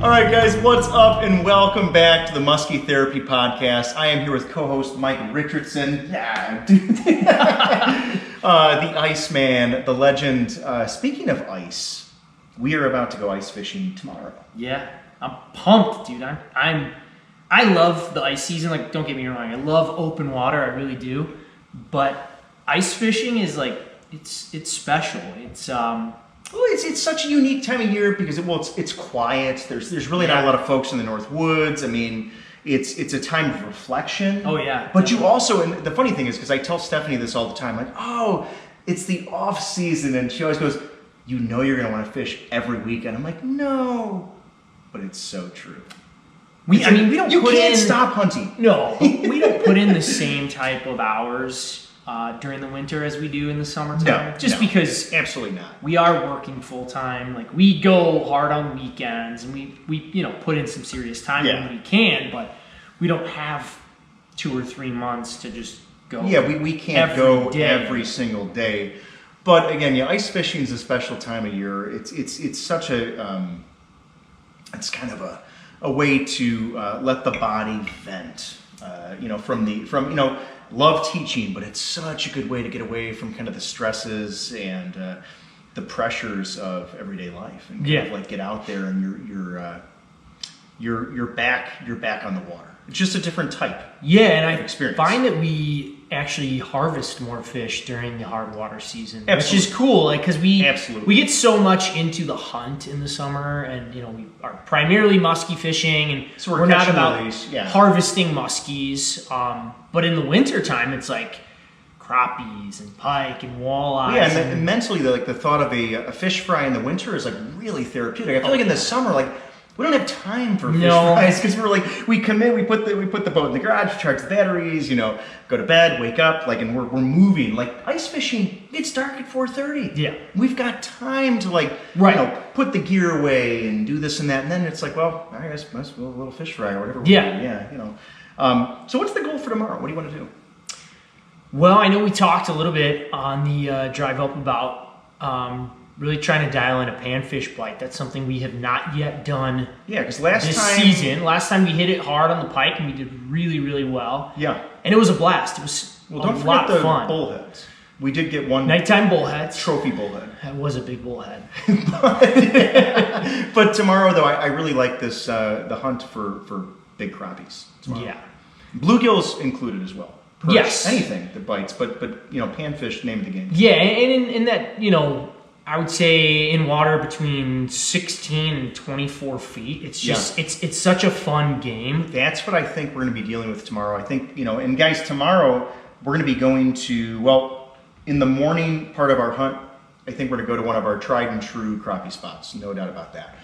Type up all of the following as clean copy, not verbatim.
All right, guys, what's up, and welcome back to the Musky Therapy Podcast. I am here with co-host Mike Richardson, the Iceman, the legend. Speaking of ice, we are about to go ice fishing tomorrow. Yeah, I'm pumped, dude. I love the ice season. Like, don't get me wrong, I love open water, I really do. But ice fishing is like it's special. It's such a unique time of year because it's quiet. There's really not a lot of folks in the North Woods. I mean, it's a time of reflection. Oh yeah. But definitely. You also, and the funny thing is, because I tell Stephanie this all the time, like, oh, it's the off season, and she always goes, you know, you're gonna want to fish every weekend. I'm like, no, but it's so true. You can't stop hunting. No, we don't put in the same type of hours during the winter as we do in the summertime. Because absolutely not. We are working full time. Like, we go hard on weekends, and we put in some serious time when we can, but we don't have 2 or 3 months to just go. Yeah, we can't go every single day. But again, ice fishing is a special time of year. It's such a it's kind of a way to let the body vent. Love teaching, but it's such a good way to get away from kind of the stresses and the pressures of everyday life, and kind of like get out there and you're back on the water. It's just a different type. Yeah, and I experience. Find that we actually harvest more fish during the hard water season, Absolutely. Which is cool. Like, because we get so much into the hunt in the summer, and we are primarily muskie fishing, and so we're not about harvesting muskies. But in the winter time, it's like crappies and pike and walleyes. Yeah, and mentally, the thought of a fish fry in the winter is like really therapeutic. I feel like in the summer, like, we don't have time for fish fries because we come in, we put the boat in the garage, charge the batteries, go to bed, wake up, and we're moving. Like, ice fishing, it's dark at 4:30. Yeah, we've got time to put the gear away and do this and that, and then it's like, well, I guess a little fish fry or whatever. So what's the goal for tomorrow? What do you want to do? Well, I know we talked a little bit on the drive up about really trying to dial in a panfish bite. That's something we have not yet done. Yeah, because last time we hit it hard on the pike, and we did really, really well. Yeah, and it was a blast. It was a lot of fun. Bullheads. We did get one nighttime bullheads. Trophy bullhead. That was a big bullhead. But tomorrow, though, I really like this the hunt for big crappies tomorrow. Yeah, bluegills included as well. Perch, yes, anything that bites, but panfish, name of the game. Yeah, and in that I would say in water between 16 and 24 feet. It's just it's such a fun game. That's what I think we're going to be dealing with tomorrow. I think and guys, tomorrow we're going to be going to in the morning part of our hunt. I think we're going to go to one of our tried and true crappie spots, no doubt about that.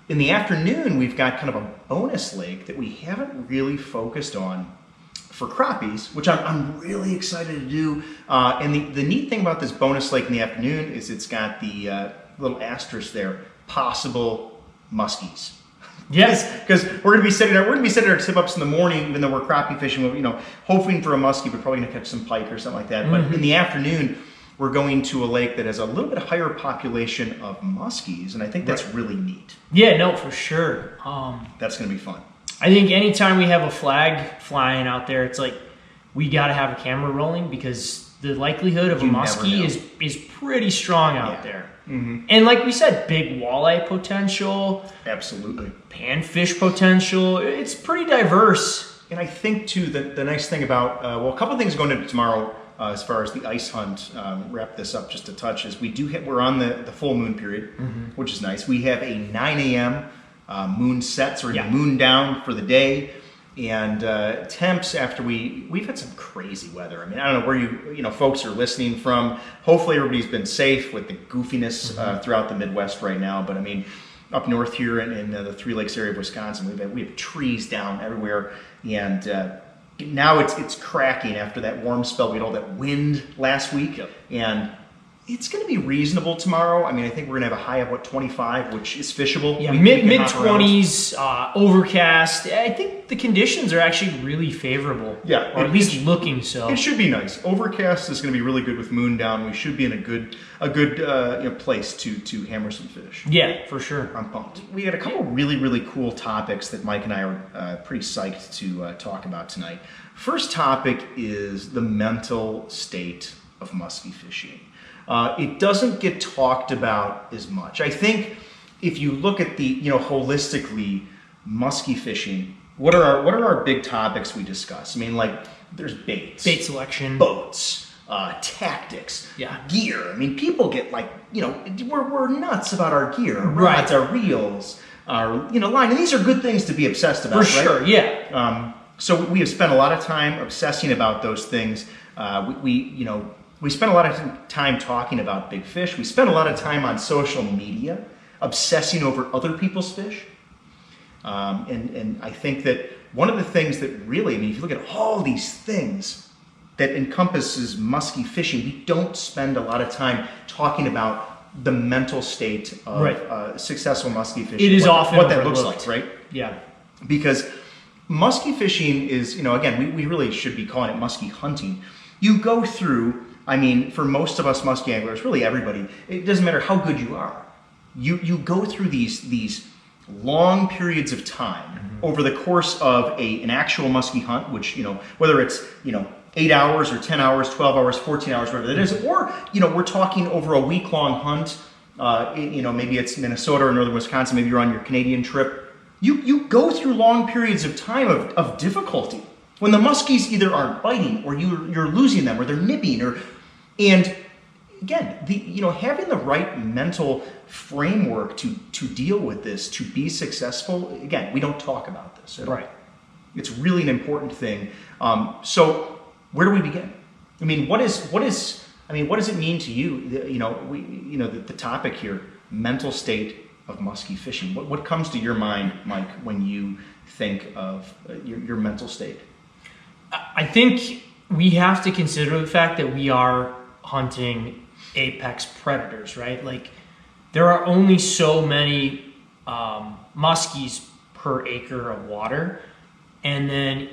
In the afternoon, we've got kind of a bonus lake that we haven't really focused on for crappies, which I'm really excited to do. And the neat thing about this bonus lake in the afternoon is it's got the little asterisk there, possible muskies. Yes, because we're gonna be setting our tip ups in the morning, even though we're crappie fishing. Hoping for a muskie, but probably gonna catch some pike or something like that. Mm-hmm. But in the afternoon, we're going to a lake that has a little bit higher population of muskies, and I think that's really neat. Yeah, no, for sure. That's gonna be fun. I think anytime we have a flag flying out there, it's like we got to have a camera rolling, because the likelihood of a muskie is pretty strong out there. Mm-hmm. And like we said, big walleye potential. Absolutely. Panfish potential. It's pretty diverse. And I think, too, the nice thing about, a couple of things going into tomorrow as far as the ice hunt, wrap this up just a touch, is we're on the full moon period, which is nice. We have a 9 a.m. Moon sets or moon down for the day, and temps after we've had some crazy weather. I mean, I don't know where you folks are listening from. Hopefully everybody's been safe with the goofiness throughout the Midwest right now. But I mean, up north here in the Three Lakes area of Wisconsin, we have trees down everywhere, and now it's cracking after that warm spell. We had all that wind last week, and It's going to be reasonable tomorrow. I mean, I think we're going to have a high of 25, which is fishable. Yeah, mid 20s, overcast. I think the conditions are actually really favorable. Yeah, or at least looking so. It should be nice. Overcast is going to be really good with moon down. We should be in a good place to hammer some fish. Yeah, for sure. I'm pumped. We had a couple really cool topics that Mike and I are pretty psyched to talk about tonight. First topic is the mental state of musky fishing. It doesn't get talked about as much. I think if you look at the, holistically, musky fishing, what are our big topics we discuss? I mean, like, there's baits. Bait selection. Boats. Tactics. Yeah. Gear. I mean, people get like, we're nuts about our gear. Our right. rods, our reels, our, line. And these are good things to be obsessed about, For sure, right? yeah. So we have spent a lot of time obsessing about those things. We spent a lot of time talking about big fish. We spent a lot of time on social media, obsessing over other people's fish. And I think that one of the things that really, I mean, if you look at all these things that encompasses musky fishing, we don't spend a lot of time talking about the mental state of successful musky fishing. It is often what that looks like, right? Yeah. Because musky fishing is, again, we really should be calling it musky hunting. You go through, I mean, for most of us musky anglers, really everybody, it doesn't matter how good you are. You go through these long periods of time over the course of an actual musky hunt, which, whether it's, 8 hours or 10 hours, 12 hours, 14 hours, whatever that is, or, we're talking over a week-long hunt, maybe it's Minnesota or northern Wisconsin, maybe you're on your Canadian trip. You go through long periods of time of difficulty when the muskies either aren't biting or you're losing them or they're nipping and again, having the right mental framework to deal with this, to be successful, again, we don't talk about this at all. Right. It's really an important thing. So where do we begin? I mean, what does it mean to you? The topic here, mental state of musky fishing. What comes to your mind, Mike, when you think of your mental state? I think we have to consider the fact that we are hunting apex predators, right? Like, there are only so many muskies per acre of water, and then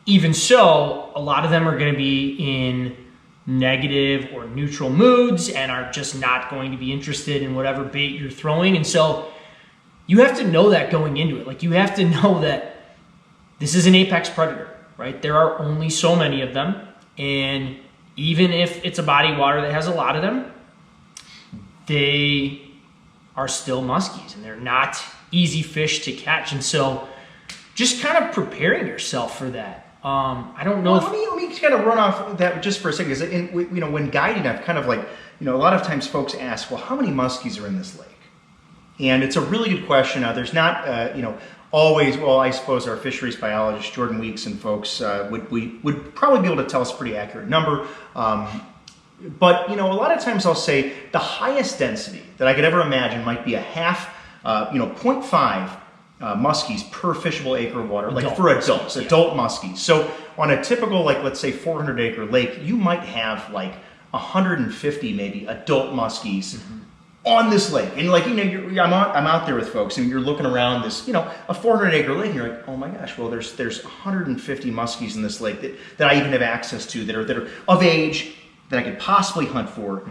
even so, a lot of them are going to be in negative or neutral moods and are just not going to be interested in whatever bait you're throwing. And so you have to know that going into it. Like, you have to know that this is an apex predator, right? There are only so many of them, and even if it's a body of water that has a lot of them, they are still muskies, and they're not easy fish to catch. And so just kind of preparing yourself for that. I don't know. Let me kind of run off that just for a second, because when guiding, I've kind of like, a lot of times folks ask, well, how many muskies are in this lake? And it's a really good question. Now, there's not, always, well, I suppose our fisheries biologist, Jordan Weeks, and folks would probably be able to tell us a pretty accurate number. But, a lot of times I'll say the highest density that I could ever imagine might be a half, 0.5 muskies per fishable acre of water, like for adults, adult muskies. So on a typical, like, let's say 400 acre lake, you might have like 150 maybe adult muskies on this lake. And like, I'm out there with folks and you're looking around this, a 400 acre lake, and you're like, oh my gosh, well, there's 150 muskies in this lake that I even have access to that are of age that I could possibly hunt for.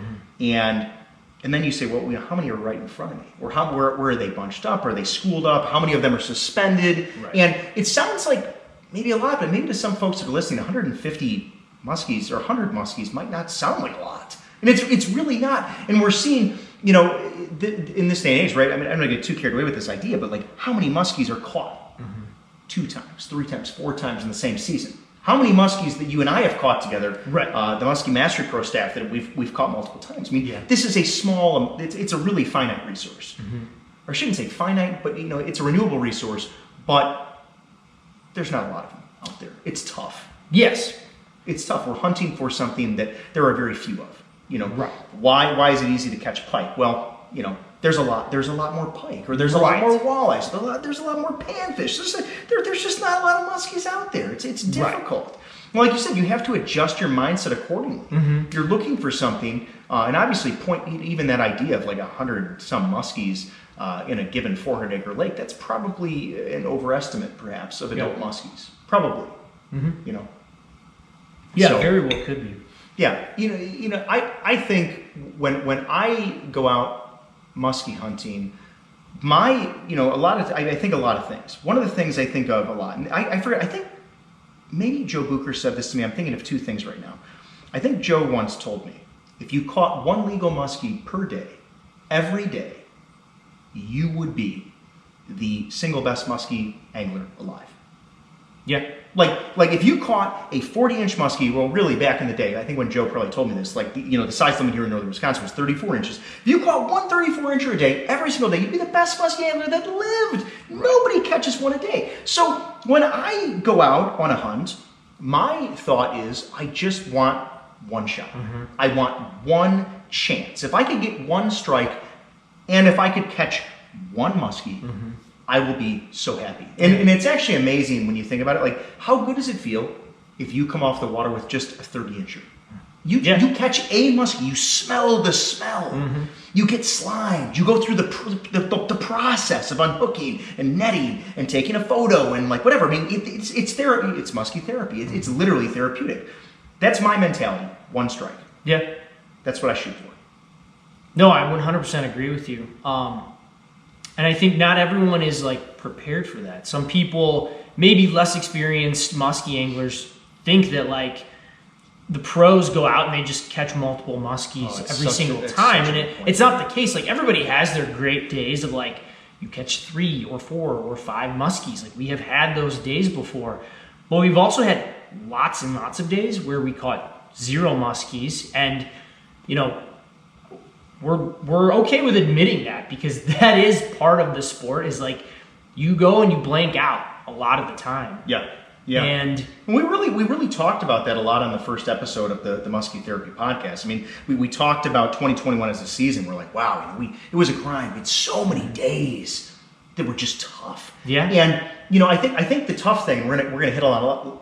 And then you say, well, how many are right in front of me? Or where are they bunched up? Are they schooled up? How many of them are suspended? Right. And it sounds like maybe a lot, but maybe to some folks that are listening, 150 muskies or 100 muskies might not sound like a lot. And it's really not. And we're seeing, in this day and age, right? I mean, I'm not going to get too carried away with this idea, but like, how many muskies are caught 2 times, 3 times, 4 times in the same season? How many muskies that you and I have caught together, right. The Musky Mastery Pro staff that we've caught multiple times. I mean, this is a small, it's a really finite resource. Or I shouldn't say finite, but it's a renewable resource, but there's not a lot of them out there. It's tough. Yes. It's tough. We're hunting for something that there are very few of. Right. Why is it easy to catch pike? Well, there's a lot more pike, or there's a lot more walleyes, there's a lot more panfish. There's just not a lot of muskies out there. It's difficult. Well, like you said, you have to adjust your mindset accordingly. You're looking for something, and obviously even that idea of like 100 some muskies in a given 400-acre lake, that's probably an overestimate perhaps of adult muskies. Probably, you know. Yeah, so, very well could be. Yeah, I think when I go out muskie hunting, I think a lot of things. One of the things I think of a lot, and I forget, I think maybe Joe Bucher said this to me. I'm thinking of two things right now. I think Joe once told me, if you caught one legal muskie per day, every day, you would be the single best muskie angler alive. Yeah. Like if you caught a 40-inch muskie, well, really back in the day, I think when Joe probably told me this, like the size limit here in northern Wisconsin was 34 inches. If you caught one 34-incher a day every single day, you'd be the best muskie angler that lived. Nobody catches one a day. So when I go out on a hunt, my thought is I just want one shot. I want one chance. If I could get one strike, and if I could catch one muskie, I will be so happy. And it's actually amazing when you think about it. Like, how good does it feel if you come off the water with just a 30-incher? You catch a muskie, you smell the smell. You get slimed. You go through the process of unhooking and netting and taking a photo and like whatever. I mean, it's therapy. It's muskie therapy. It's literally therapeutic. That's my mentality. One strike. Yeah. That's what I shoot for. No, I 100% agree with you. And I think not everyone is like prepared for that. Some people, maybe less experienced muskie anglers, think that like the pros go out and they just catch multiple muskies every single time. And it's not the case. Like everybody has their great days of like you catch 3 or 4 or 5 muskies. Like we have had those days before. But we've also had lots and lots of days where we caught 0 muskies, and we're okay with admitting that, because that is part of the sport, is like you go and you blank out a lot of the time. Yeah. And we really talked about that a lot on the first episode of the Muskie Therapy podcast. I mean, we talked about 2021 as a season. We're like, wow, it was a grind. We had so many days that were just tough. Yeah. And I think the tough thing, we're gonna hit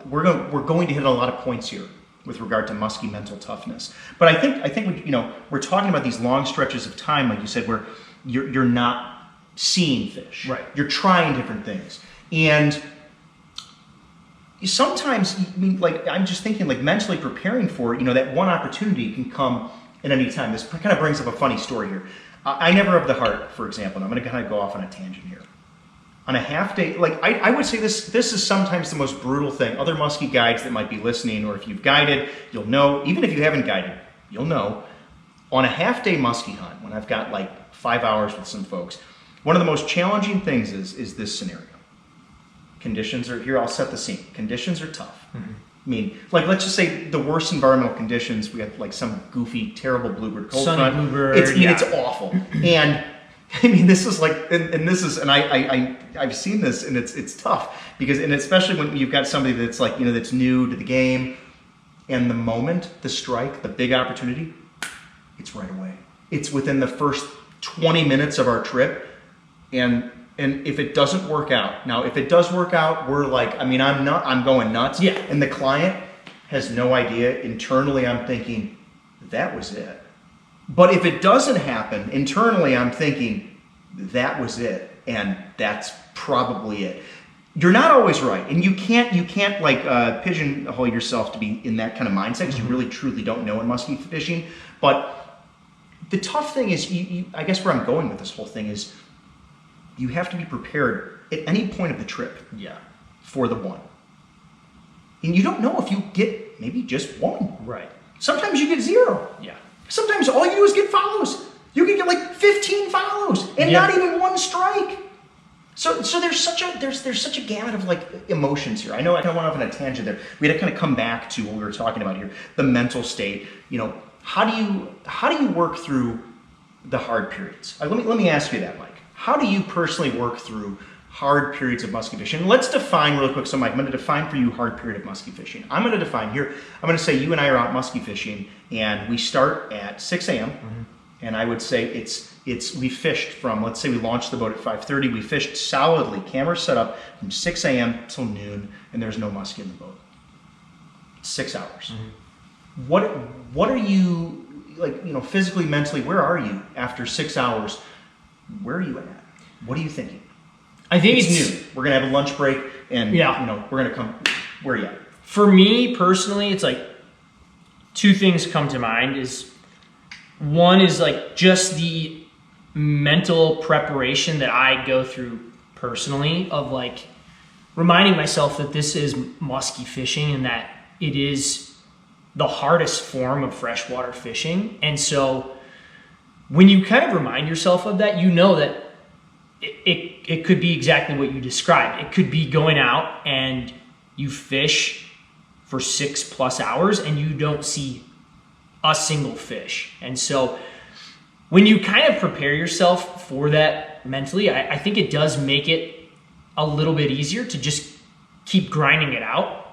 we're going to hit a lot of points here with regard to muskie mental toughness. But I think we're talking about these long stretches of time, like you said, where you're not seeing fish. Right. You're trying different things. And sometimes, I'm just thinking, like, mentally preparing for it, that one opportunity can come at any time. This kind of brings up a funny story here. I never have the heart, for example, and I'm going to kind of go off on a tangent here. On a half day, like I would say this is sometimes the most brutal thing. Other muskie guides that might be listening, or if you've guided, you'll know. Even if you haven't guided, you'll know. On a half day muskie hunt, when I've got like 5 hours with some folks, one of the most challenging things is this scenario. Conditions are here. I'll set the scene. Conditions are tough. I mean, like, let's just say the worst environmental conditions. We have like some goofy, terrible bluebird cold front. Bluebird. It's awful. And I mean, this is like, and this is, and I've seen this, and it's tough because, and especially when you've got somebody that's like, that's new to the game, and the moment, the strike, the big opportunity, it's right away. It's within the first 20 minutes of our trip, and if it doesn't work out, now if it does work out, we're like, I'm going nuts. Yeah. And the client has no idea. Internally, I'm thinking, that was it. But if it doesn't happen, internally I'm thinking, that was it, and that's probably it. You're not always right, and you can't like pigeonhole yourself to be in that kind of mindset, because you really truly don't know in muskie fishing. But the tough thing is, I guess where I'm going with this whole thing is, you have to be prepared at any point of the trip. Yeah. For the one, and you don't know if you get maybe just one. Right. Sometimes you get 0. Yeah. Sometimes all you do is get follows. You can get like 15 follows and not even one strike. So there's such a gamut of like emotions here. I know I kind of went off on a tangent there. We had to kind of come back to what we were talking about here, the mental state. How do you work through the hard periods? Let me ask you that, Mike. How do you personally work through hard periods of muskie fishing? Let's define really quick. So, Mike, I'm going to define for you hard period of muskie fishing. I'm going to define here. I'm going to say you and I are out muskie fishing, and we start at 6 a.m. And I would say we fished from, let's say we launched the boat at 5:30. We fished solidly, camera set up from 6 a.m. till noon, and there's no muskie in the boat. 6 hours. What are you, like, you know, physically, mentally, where are you after 6 hours? Where are you at? What are you thinking? I think it's noon. We're going to have a lunch break, and, you know, we're going to come. Where are you at? For me, personally, it's like two things come to mind. Is one is like just the mental preparation that I go through personally of like reminding myself that this is musky fishing and that it is the hardest form of freshwater fishing. And so when you kind of remind yourself of that, you know that it could be exactly what you described. It could be going out and you fish for 6+ hours and you don't see a single fish. And so when you kind of prepare yourself for that mentally, I think it does make it a little bit easier to just keep grinding it out.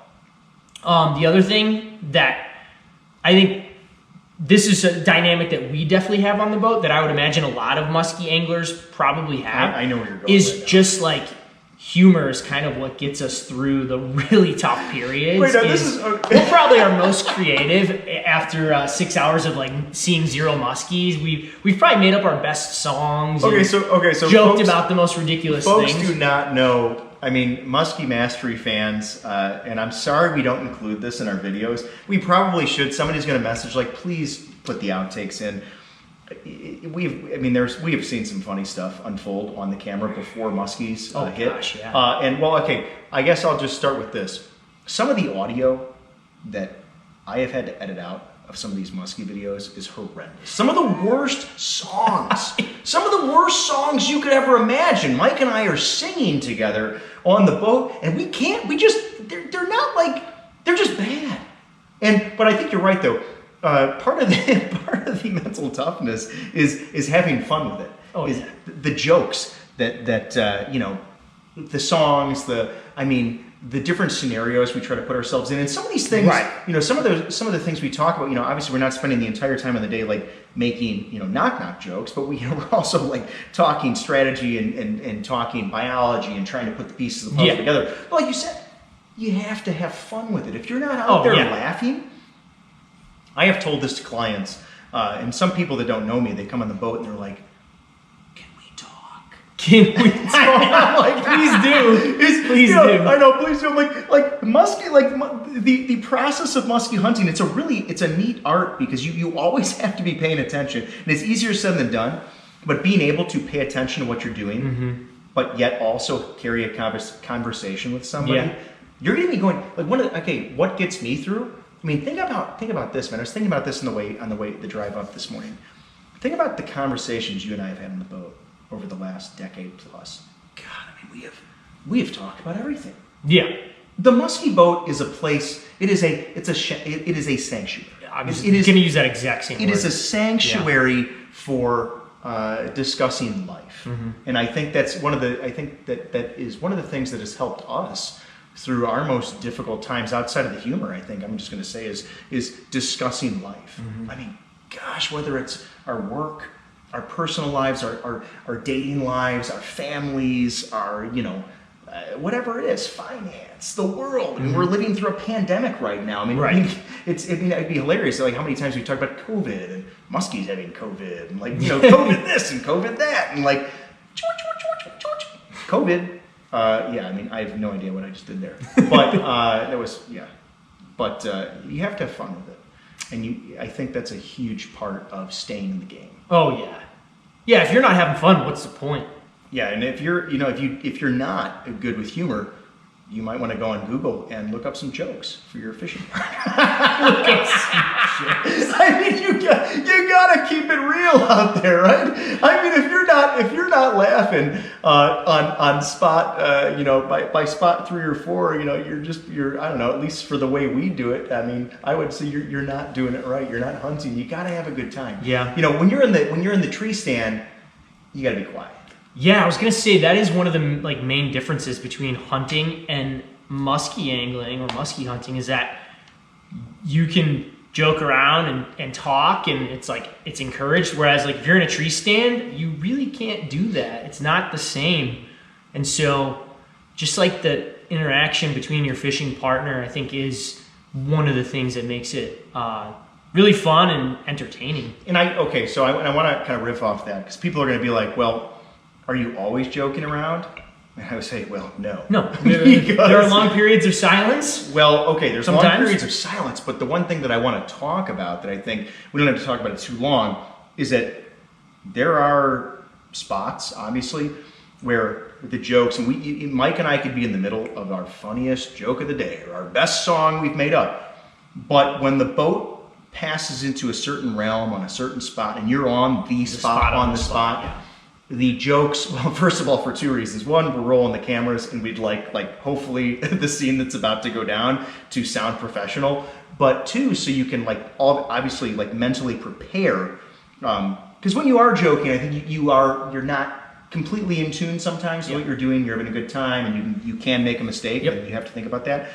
The other thing that I think this is a dynamic that we definitely have on the boat that I would imagine a lot of musky anglers probably have. I know where you're going. Is right just like humor is kind of what gets us through the really tough periods. Wait, no, this is okay. We're probably our most creative after 6 hours of like seeing zero muskies. We've probably made up our best songs. Okay, so joked about the most ridiculous folks things. Do not know. I mean, Musky Mastery fans, and I'm sorry we don't include this in our videos. We probably should. Somebody's going to message like, please put the outtakes in. We have seen some funny stuff unfold on the camera before muskies hit. Gosh, yeah. And well, okay, I guess I'll just start with this. Some of the audio that I have had to edit out of some of these musky videos is horrendous. Some of the worst songs, you could ever imagine. Mike and I are singing together on the boat, and they're not like, they're just bad. But I think you're right though. Part of the mental toughness is having fun with it. Oh, is yeah. The jokes that you know, the songs, the different scenarios we try to put ourselves in, and some of these things, right. You know, some of the things we talk about, you know, obviously we're not spending the entire time of the day like making, you know, knock jokes, but we're also like talking strategy and talking biology and trying to put the pieces of the puzzle together. But like you said, you have to have fun with it. If you're not out there laughing, I have told this to clients, and some people that don't know me, they come on the boat and they're like, Can we talk? I'm like, please do. Please do. I know, please do. I'm like musky, like the process of musky hunting. It's a neat art because you always have to be paying attention, and it's easier said than done. But being able to pay attention to what you're doing, but yet also carry a conversation with somebody, you're gonna be going like what gets me through? I mean, think about this, man. I was thinking about this on the drive up this morning. Think about the conversations you and I have had on the boat over the last decade plus. God, I mean, we have talked about everything. Yeah. The Musky boat is a place. It is a sanctuary. I'm just going to use that exact same word. It is a sanctuary for discussing life, and I think that's one of the. I think that is one of the things that has helped us through our most difficult times outside of the humor. I think I'm just going to say is discussing life. I mean, gosh, whether it's our work, our personal lives, our dating lives, our families, our, you know, whatever it is, finance, the world. I mean, we're living through a pandemic right now. I mean, it'd be hilarious. Like how many times we talk about COVID and Muskie's having COVID and like, you know, COVID this and COVID that and like COVID. I mean, I have no idea what I just did there, but that was But you have to have fun with it. And I think that's a huge part of staying in the game. Oh yeah, yeah. If you're not having fun, what's the point? Yeah, and if you're not good with humor, you might want to go on Google and look up some jokes for your fishing. I mean, you gotta keep it real out there, right? I mean, if you're not laughing on spot, by spot 3 or 4, you're I don't know. At least for the way we do it, I mean, I would say you're not doing it right. You're not hunting. You gotta have a good time. Yeah. You know, when you're in the tree stand, you gotta be quiet. Yeah, I was gonna say that is one of the main differences between hunting and musky angling or musky hunting is that you can joke around and talk and it's encouraged. Whereas if you're in a tree stand, you really can't do that. It's not the same. And so just like the interaction between your fishing partner, I think is one of the things that makes it really fun and entertaining. And I want to kind of riff off that, because people are going to be like, well, are you always joking around? And I would say, well, no. No. There are long periods of silence. Well, okay, there's sometimes long periods of silence, but the one thing that I want to talk about that I think we don't have to talk about it too long is that there are spots, obviously, where the jokes, and Mike and I could be in the middle of our funniest joke of the day or our best song we've made up, but when the boat passes into a certain realm on a certain spot and you're on the spot on the spot, yeah. The jokes, well, first of all, for two reasons. One, we're rolling the cameras and we'd like hopefully the scene that's about to go down to sound professional, but two, so you can obviously mentally prepare, because when you are joking, I think you're not completely in tune sometimes to what you're doing. You're having a good time and you can make a mistake, and you have to think about that.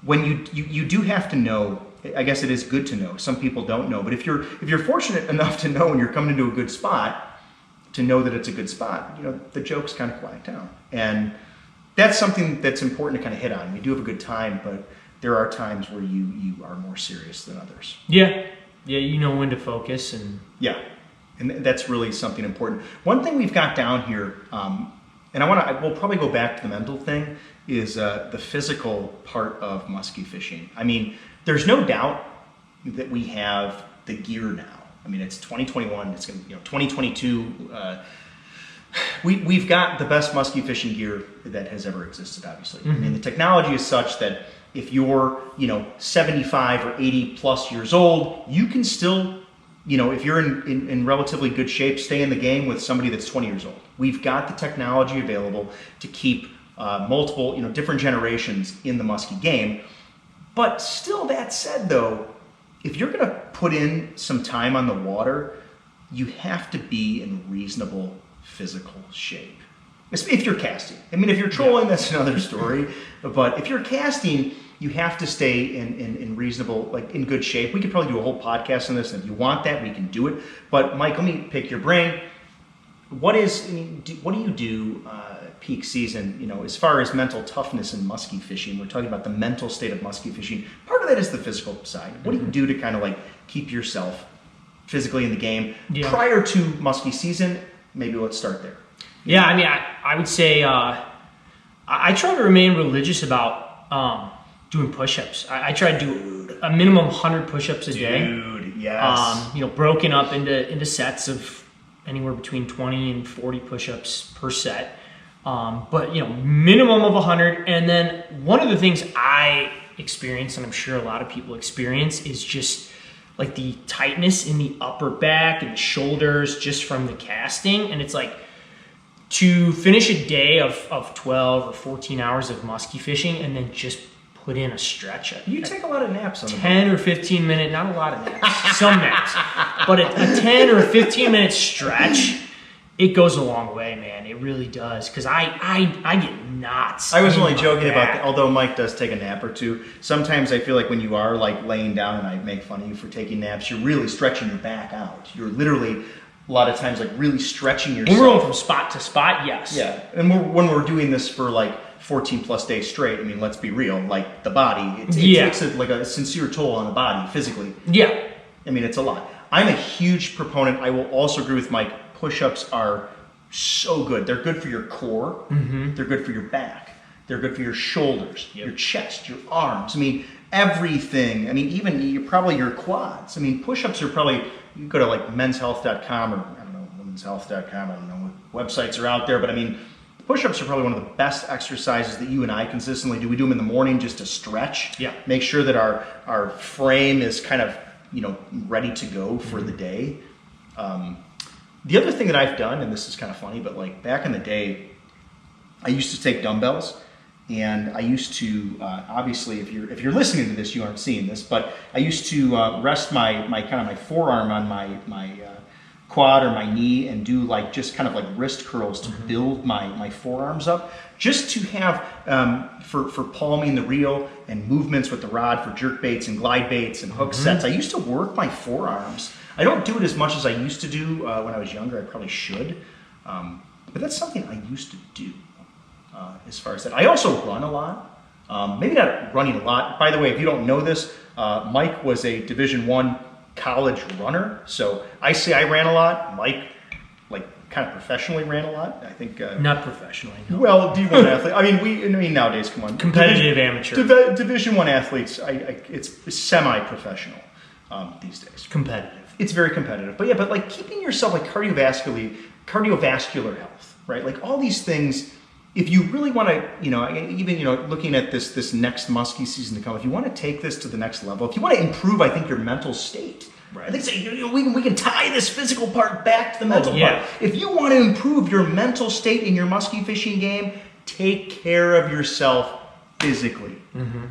When you do have to know, I guess it is good to know. Some people don't know, but if you're fortunate enough to know when you're coming into a good spot, to know that it's a good spot, the jokes kind of quiet down. And that's something that's important to kind of hit on. We do have a good time, but there are times where you are more serious than others. Yeah, you know when to focus. And that's really something important. One thing we've got down here, and we'll probably go back to the mental thing, is the physical part of musky fishing. I mean, there's no doubt that we have the gear now. I mean, it's 2021. It's going to 2022. We've got the best musky fishing gear that has ever existed. Obviously, I mean, the technology is such that if you're 75 or 80 plus years old, you can still if you're in relatively good shape, stay in the game with somebody that's 20 years old. We've got the technology available to keep multiple different generations in the musky game. But still, that said, though, if you're going to put in some time on the water, you have to be in reasonable physical shape. If you're casting. I mean, if you're trolling, that's another story. But if you're casting, you have to stay in reasonable, in good shape. We could probably do a whole podcast on this, and if you want that, we can do it. But Mike, let me pick your brain. What do you do peak season, as far as mental toughness in musky fishing? We're talking about the mental state of musky fishing. Part of that is the physical side. What do you do to kind of keep yourself physically in the game prior to musky season? Maybe let's start there. Yeah, I mean, I would say I try to remain religious about doing push-ups. I try to do a minimum 100 push-ups a day. Dude, yes. Broken up into sets of anywhere between 20 and 40 push-ups per set. But minimum of 100. And then one of the things I experience, and I'm sure a lot of people experience, is just the tightness in the upper back and the shoulders just from the casting. And it's to finish a day of 12 or 14 hours of musky fishing and then just put in a stretch. You take a lot of naps on the 10 or 15 minute, not a lot of naps, some naps, but a 10 or 15 minute stretch, it goes a long way, man. It really does, because I get knots. I was only joking about that, although Mike does take a nap or two. Sometimes I feel like when you are laying down and I make fun of you for taking naps, you're really stretching your back out. You're literally a lot of times really stretching yourself. When we're going from spot to spot, yes. Yeah, and when we're doing this for 14 plus days straight, I mean, let's be real, the body, it takes a sincere toll on the body physically. Yeah. I mean, it's a lot. I'm a huge proponent. I will also agree with Mike. Push-ups are so good. They're good for your core. Mm-hmm. They're good for your back. They're good for your shoulders, your chest, your arms. I mean, everything. I mean, even probably your quads. I mean, push-ups are probably, you go to menshealth.com or, I don't know, womenshealth.com. I don't know what websites are out there, but I mean, push-ups are probably one of the best exercises that you and I consistently do. We do them in the morning just to stretch. Yeah. Make sure that our frame is kind of, ready to go for the day. The other thing that I've done, and this is kind of funny, but back in the day, I used to take dumbbells, and I used to obviously, if you're listening to this, you aren't seeing this, but I used to rest my forearm on my quad or my knee and do just kind of wrist curls to build my forearms up, just to have for palming the reel and movements with the rod for jerk baits and glide baits and hook sets. I used to work my forearms. I don't do it as much as I used to do when I was younger. I probably should, but that's something I used to do as far as that. I also run a lot. Maybe not running a lot. By the way, if you don't know this, Mike was a Division I college runner. So I say I ran a lot. Mike, like, kind of professionally ran a lot. I think not professionally. No. Well, D1 athlete. I mean, nowadays, come on, competitive amateur. Division I athletes. It's semi-professional these days. Competitive. It's very competitive, but yeah, but like keeping yourself like cardiovascular health, right? Like all these things. If you really want to, even looking at this next musky season to come, if you want to take this to the next level, if you want to improve, I think your mental state. Right. I think we can tie this physical part back to the mental part. If you want to improve your mental state in your musky fishing game, take care of yourself physically. Mm-hmm.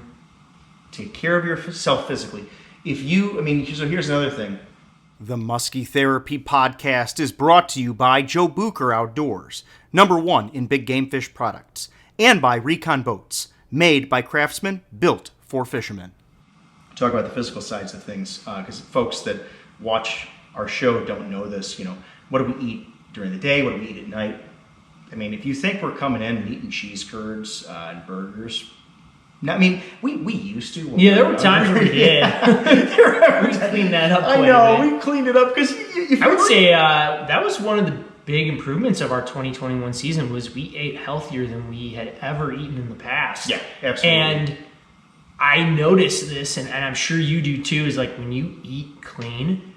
Take care of yourself physically. So here's another thing. The Musky Therapy Podcast is brought to you by Joe Bucher Outdoors, #1 in big game fish products, and by Recon Boats, made by craftsmen, built for fishermen. Talk about the physical sides of things, because folks that watch our show don't know this. What do we eat during the day? What do we eat at night? I mean, if you think we're coming in and eating cheese curds and burgers, we used to. Yeah, there were times where we did. We cleaned that up. I know, we cleaned it up because I would say that was one of the big improvements of our 2021 season. Was we ate healthier than we had ever eaten in the past. Yeah, absolutely. And I noticed this, and I'm sure you do too. Is like when you eat clean,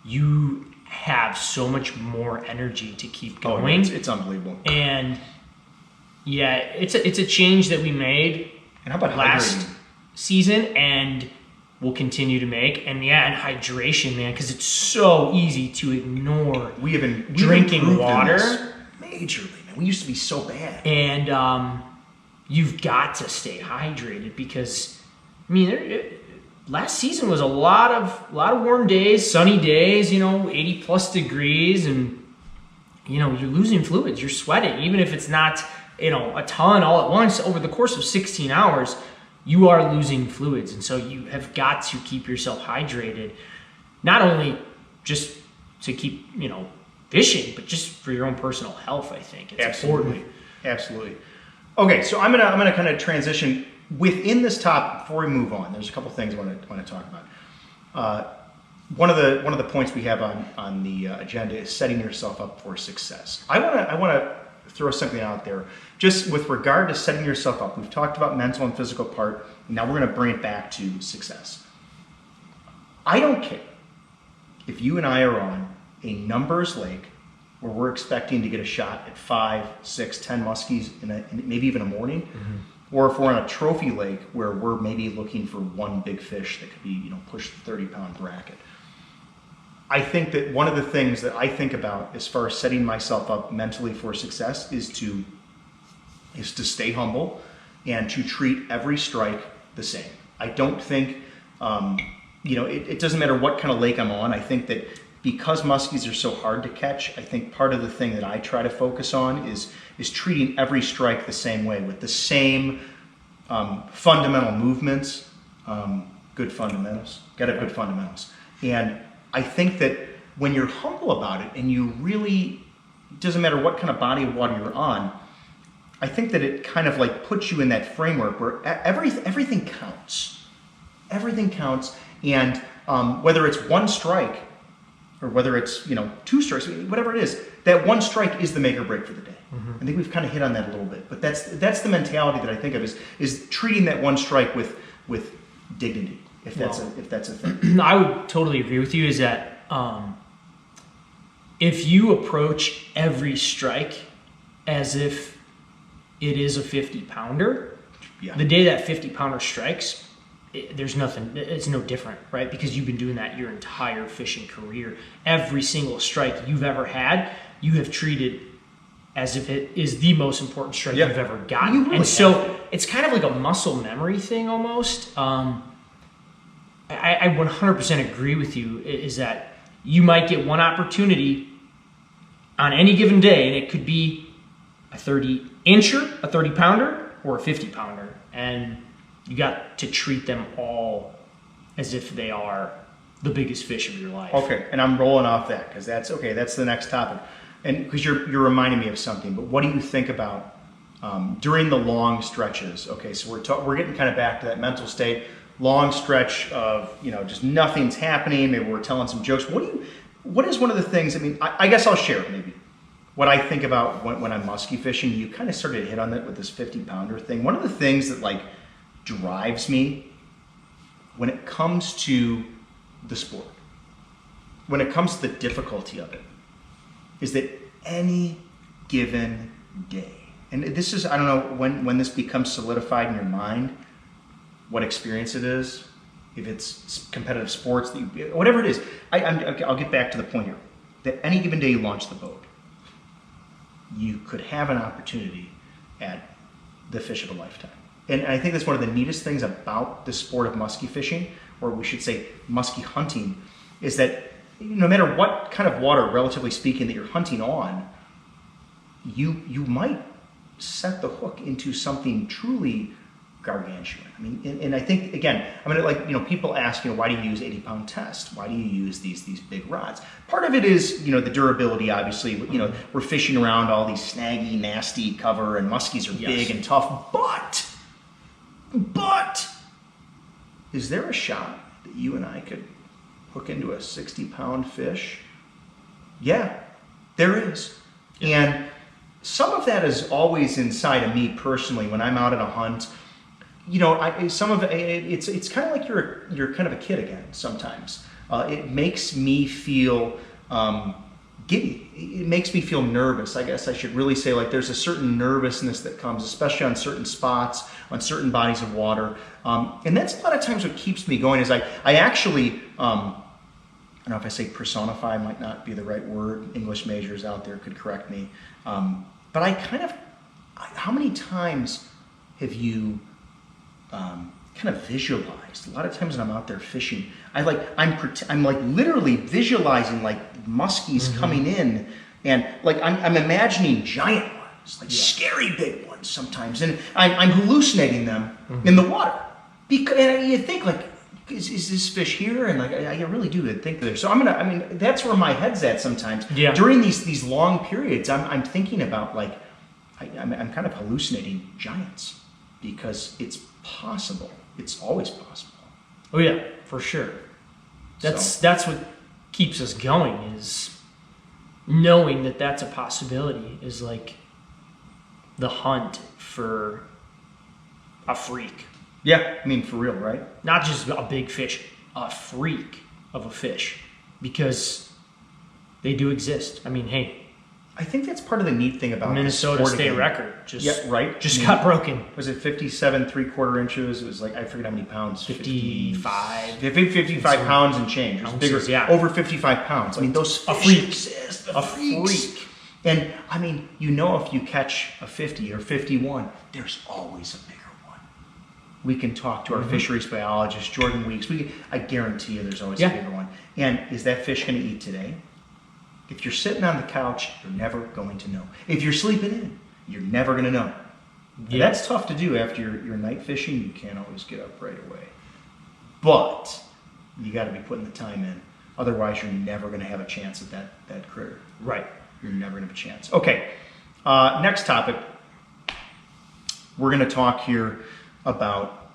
you have so much more energy to keep going. Oh, it's unbelievable. And yeah, it's a change that we made. And how about last hydrating? Season, and we'll continue to make. And hydration, man, because it's so easy to ignore. We've drinking water majorly, man. We used to be so bad. And you've got to stay hydrated because last season was a lot of warm days, sunny days, 80 plus degrees, and you're losing fluids, you're sweating, even if it's not a ton all at once. Over the course of 16 hours, you are losing fluids. And so you have got to keep yourself hydrated, not only just to keep, fishing, but just for your own personal health. I think it's important. Absolutely. Okay, so I'm gonna kind of transition within this topic before we move on. There's a couple things I want to talk about. One of the points we have on the agenda is setting yourself up for success. I want to throw something out there just with regard to setting yourself up. We've talked about mental and physical part, and now we're going to bring it back to success. I don't care if you and I are on a numbers lake where we're expecting to get a shot at 5, 6, 10 muskies in maybe even a morning, mm-hmm. or if we're on a trophy lake where we're maybe looking for one big fish that could be, push the 30-pound bracket. I think that one of the things that I think about as far as setting myself up mentally for success is to stay humble and to treat every strike the same. I don't think, it doesn't matter what kind of lake I'm on. I think that because muskies are so hard to catch, I think part of the thing that I try to focus on is treating every strike the same way, with the same fundamental movements, good fundamentals. Got to have good fundamentals. And I think that when you're humble about it and you really, it doesn't matter what kind of body of water you're on, I think that it kind of like puts you in that framework where everything counts. Everything counts. And whether it's one strike or whether it's, 2 strikes, whatever it is, that one strike is the make or break for the day. Mm-hmm. I think we've kind of hit on that a little bit, but that's the mentality that I think of is treating that one strike with dignity. If that's a thing. I would totally agree with you, is that if you approach every strike as if it is a 50-pounder, the day that 50-pounder strikes, there's nothing, it's no different, right? Because you've been doing that your entire fishing career. Every single strike you've ever had, you have treated as if it is the most important strike you've ever gotten. Really, and so it's kind of like a muscle memory thing almost. I 100% agree with you, is that you might get one opportunity on any given day, and it could be a 30-incher, a 30-pounder, or a 50-pounder. And you got to treat them all as if they are the biggest fish of your life. Okay, and I'm rolling off that because that's the next topic. And because you're reminding me of something, but what do you think about during the long stretches. Okay, so we're getting kind of back to that mental state. Long stretch of just nothing's happening. Maybe we're telling some jokes. What is one of the things? I mean, I guess I'll share maybe what I think about when I'm musky fishing. You kind of started to hit on that with this 50-pounder thing. One of the things that like drives me when it comes to the sport, when it comes to the difficulty of it, is that any given day, and this is, I don't know when this becomes solidified in your mind, what experience it is, if it's competitive sports, whatever it is, I'll get back to the point here, that any given day you launch the boat, you could have an opportunity at the fish of a lifetime. And I think that's one of the neatest things about the sport of musky fishing, or we should say musky hunting, is that no matter what kind of water, relatively speaking, that you're hunting on, you might set the hook into something truly gargantuan. I mean, and I think, again, I mean, like, people ask, why do you use 80-pound test? Why do you use these big rods? Part of it is, the durability, obviously. We're fishing around all these snaggy, nasty cover, and muskies are big and tough. But, is there a shot that you and I could hook into a 60-pound fish? Yeah, there is. And some of that is always inside of me personally when I'm out at a hunt. Some of it's kind of like you're kind of a kid again sometimes. It makes me feel giddy. It makes me feel nervous. I guess I should really say, like, there's a certain nervousness that comes, especially on certain spots, on certain bodies of water. And that's a lot of times what keeps me going. Is I actually, I don't know if I say personify might not be the right word. English majors out there could correct me. But how many times have you kind of visualized? A lot of times when I'm out there fishing, I'm like literally visualizing like muskies coming in, and like I'm imagining giant ones, like scary big ones sometimes, and I'm hallucinating them in the water. And you think, like, is this fish here? And like I really do think there. So that's where my head's at sometimes. Yeah. During these long periods, I'm thinking about, like, I'm kind of hallucinating giants, because it's possible. It's always possible. Oh yeah, for sure. That's what keeps us going, is knowing that that's a possibility, is like the hunt for a freak. Yeah, I mean, for real, right? Not just a big fish, a freak of a fish, because they do exist. I mean, hey, I think that's part of the neat thing about Minnesota state record. Got broken. Was it 57 3/4 inches? It was like, I forget how many pounds. 55. 55 pounds and change. It was bigger. Yeah. Over 55 pounds. I mean, those fish exist. A freak. And I mean, if you catch a 50 or 51, there's always a bigger one. We can talk to our fisheries biologist, Jordan Weeks. I guarantee you there's always a bigger one. And is that fish going to eat today? If you're sitting on the couch, you're never going to know. If you're sleeping in, you're never going to know. Yeah. That's tough to do after your night fishing. You can't always get up right away. But you got to be putting the time in. Otherwise, you're never going to have a chance at that critter. Right. You're never going to have a chance. Okay, next topic. We're going to talk here about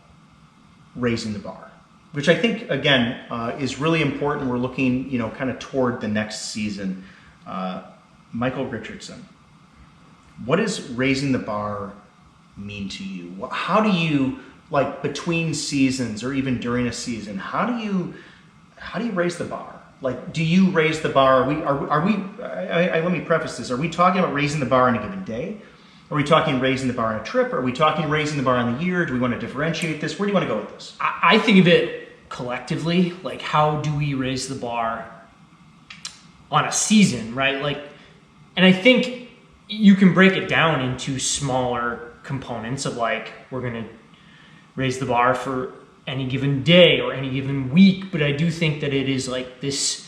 raising the bar, which I think, again, is really important. We're looking, kind of toward the next season. Michael Richardson, what does raising the bar mean to you? How do you, like, between seasons or even during a season, how do you raise the bar? Like, do you raise the bar? Let me preface this. Are we talking about raising the bar on a given day? Are we talking raising the bar on a trip? Are we talking raising the bar on the year? Do we want to differentiate this? Where do you want to go with this? I think of it collectively, like, how do we raise the bar on a season, right? Like, and I think you can break it down into smaller components of, like, we're going to raise the bar for any given day or any given week, but I do think that it is like this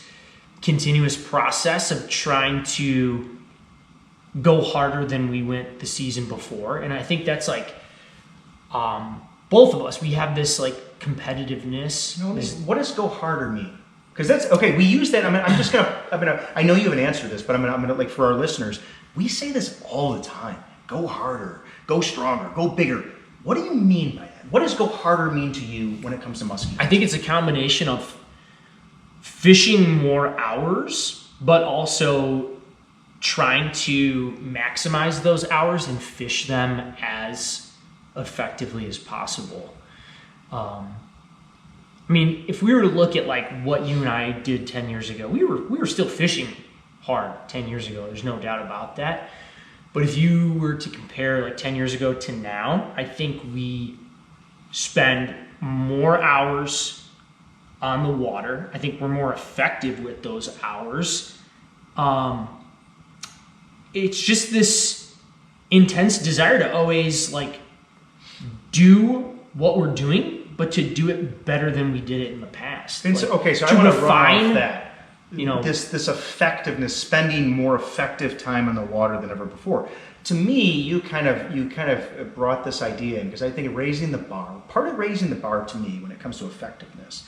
continuous process of trying to go harder than we went the season before. And I think that's like both of us, we have this like competitiveness. What does go harder mean? Because that's okay. We use that. I know you have an answer to this, but I'm gonna like, for our listeners, we say this all the time. go harder, go stronger, go bigger. What do you mean by that? What does go harder mean to you when it comes to muskie? I think it's a combination of fishing more hours, but also trying to maximize those hours and fish them as effectively as possible. I mean, if we were to look at like what you and I did 10 years ago, we were still fishing hard 10 years ago. There's no doubt about that. But if you were to compare like 10 years ago to now, I think we spend more hours on the water. I think we're more effective with those hours. It's just this intense desire to always like do what we're doing, but to do it better than we did it in the past. Like, okay, so I want to run off that. You know, this effectiveness, spending more effective time on the water than ever before. To me, you kind of brought this idea in because I think raising the bar. Part of raising the bar to me when it comes to effectiveness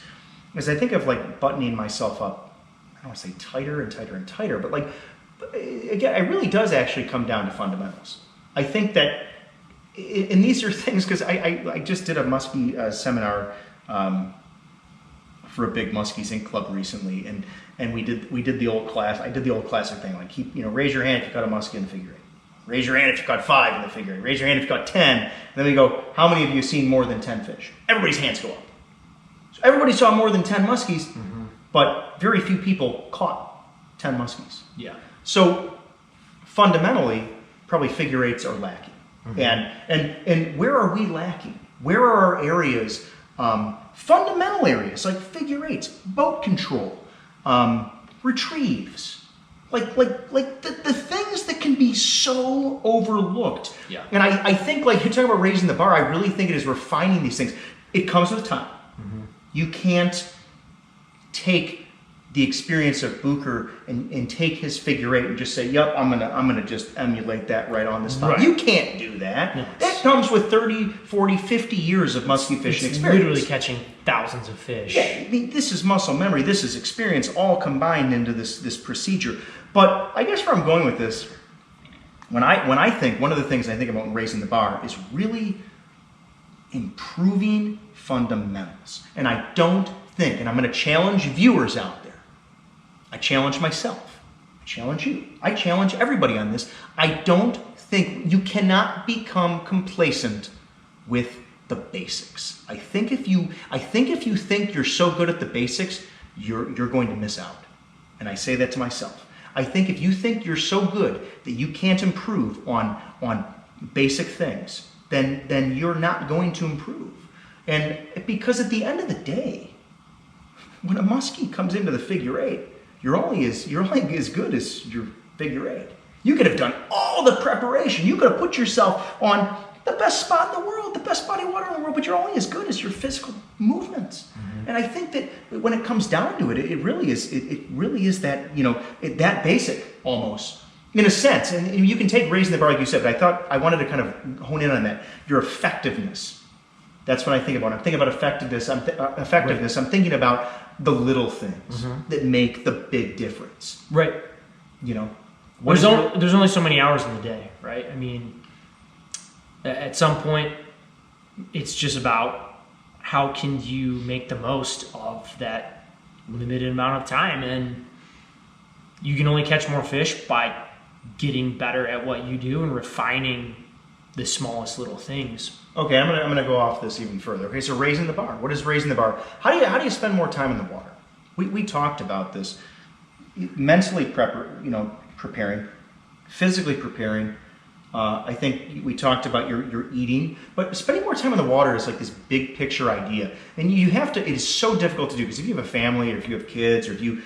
is I think of like buttoning myself up. I don't want to say tighter and tighter and tighter, but like again, it really does actually come down to fundamentals. I think that, and these are things because I just did a muskie seminar for a big Muskies Inc. club recently, and we did the old class. I did the old classic thing like raise your hand if you caught a muskie in the figure 8. Raise your hand if you caught 5 in the figure 8. Raise your hand if you caught 10. And then we go, how many of you have seen more than 10 fish? Everybody's hands go up. So everybody saw more than 10 muskies, but very few people caught 10 muskies. Yeah. So fundamentally, probably figure 8s are lacking. And where are we lacking? Where are our areas, fundamental areas like figure 8s, boat control, retrieves, like the things that can be so overlooked. Yeah. And I think like you're talking about raising the bar, I really think it is refining these things. It comes with time. You can't take the experience of Bucher and take his figure 8 and just say, yep, I'm gonna just emulate that right on the spot. Right. You can't do that. No. That comes with 30, 40, 50 years of muskie fishing experience. Literally catching thousands of fish. Yeah, I mean, this is muscle memory. This is experience all combined into this procedure. But I guess where I'm going with this, when I think, one of the things I think about in raising the bar is really improving fundamentals. And I don't think, and I'm going to challenge viewers out there, I challenge myself, I challenge you, I challenge everybody on this. I don't think you cannot become complacent with the basics. I think if you think you're so good at the basics, you're going to miss out. And I say that to myself. I think if you think you're so good that you can't improve on basic things, then you're not going to improve. And because at the end of the day, when a muskie comes into the figure 8, you're only as good as your figure 8. You could have done all the preparation. You could have put yourself on the best spot in the world, the best body of water in the world, but you're only as good as your physical movements. And I think that when it comes down to it, it really is that, that basic almost, in a sense. And you can take raising the bar like you said, but I thought I wanted to kind of hone in on that. Your effectiveness. That's what I think about. I'm thinking about effectiveness. I'm thinking about the little things that make the big difference. Right. There's only so many hours in the day, right? I mean, at some point, it's just about how can you make the most of that limited amount of time, and you can only catch more fish by getting better at what you do and refining the smallest little things. Okay, I'm gonna go off this even further. Okay, so raising the bar. What is raising the bar? How do you spend more time in the water? We talked about this. Mentally preparing, physically preparing. I think we talked about your eating, but spending more time in the water is like this big picture idea, and you have to. It is so difficult to do because if you have a family or if you have kids or if you,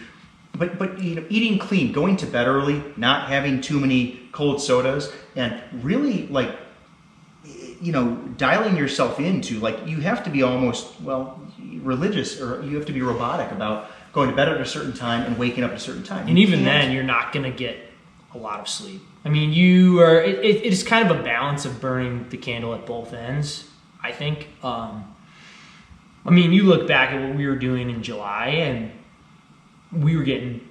but eating clean, going to bed early, not having too many cold sodas, and really dialing yourself into you have to be almost religious, or you have to be robotic about going to bed at a certain time and waking up at a certain time. And even then, you're not going to get a lot of sleep. I mean, you are. It is kind of a balance of burning the candle at both ends, I think. You look back at what we were doing in July, and we were getting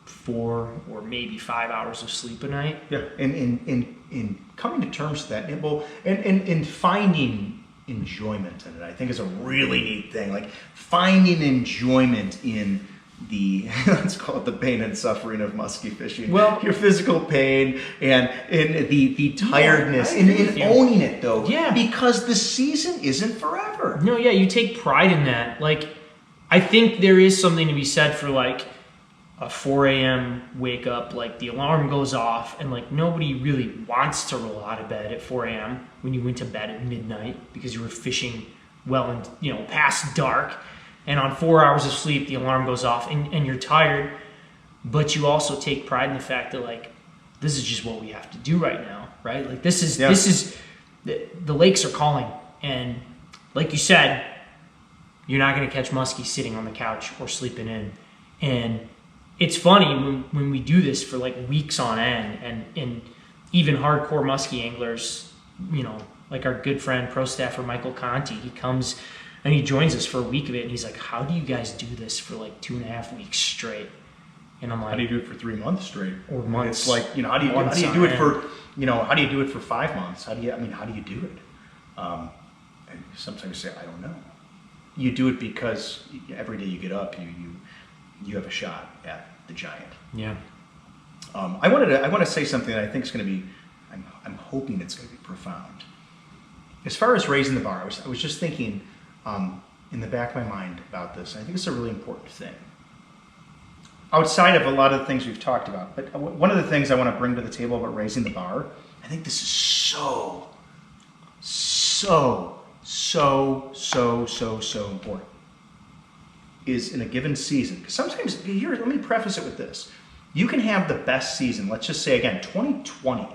4 or maybe 5 hours of sleep a night. Yeah, and in coming to terms with that, and finding enjoyment in it, I think is a really neat thing. Like finding enjoyment in the, let's call it the pain and suffering of musky fishing. Well, your physical pain and the tiredness, in owning it though. Yeah. Because the season isn't forever. No, yeah, you take pride in that. Like, I think there is something to be said for like a 4 a.m. wake up, like the alarm goes off and like nobody really wants to roll out of bed at 4 a.m. when you went to bed at midnight because you were fishing well and, you know, past dark. And on 4 hours of sleep, the alarm goes off and you're tired. But you also take pride in the fact that like, this is just what we have to do right now, right? Like this is the lakes are calling. And like you said, you're not going to catch muskie sitting on the couch or sleeping in. And it's funny when we do this for like weeks on end, and even hardcore muskie anglers, you know, like our good friend pro staffer Michael Conti, he comes and he joins us for a week of it, and he's like, "How do you guys do this for like 2.5 weeks straight?" And I'm like, "How do you do it for 3 months straight?" Or months. It's like, you know, how do you do it for, you know, how do you do it for 5 months? How do you do it? And sometimes you say, I don't know. You do it because every day you get up, you have a shot at the giant. Yeah. I want to say something that I think is going to be, I'm hoping it's going to be profound. As far as raising the bar, I was just thinking in the back of my mind about this. I think it's a really important thing. Outside of a lot of the things we've talked about, but one of the things I want to bring to the table about raising the bar, I think this is so important, is in a given season. Because sometimes, here, let me preface it with this. You can have the best season, let's just say again, 2020,